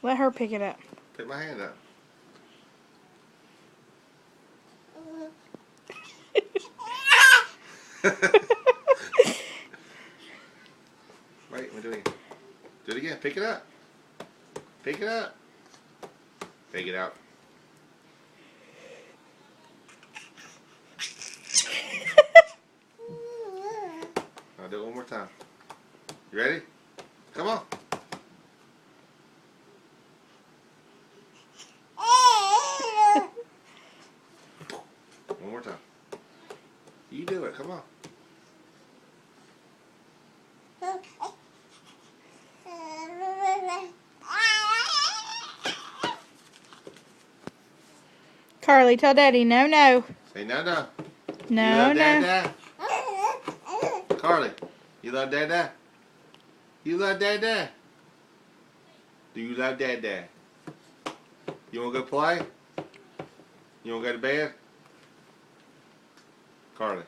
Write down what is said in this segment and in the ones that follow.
Let her pick it up. Pick my hand up. Wait, let me do it again. Do it again. Pick it up. Pick it up. Pick it up. I'll do it one more time. You ready? Come on. One more time. You do it. Come on. Carly, tell Daddy no, no. Say no, no. No, You love no. Dad, Carly, you love Dad? You love Dad? Do you love Dad? You want to go play? You want to go to bed? Carly.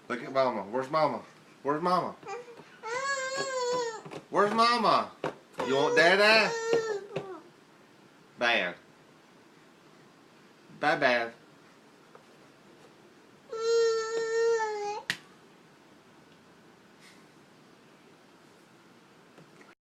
Look at Mama. Where's Mama? Where's Mama? Where's Mama? You want Dad? Bad. Bad.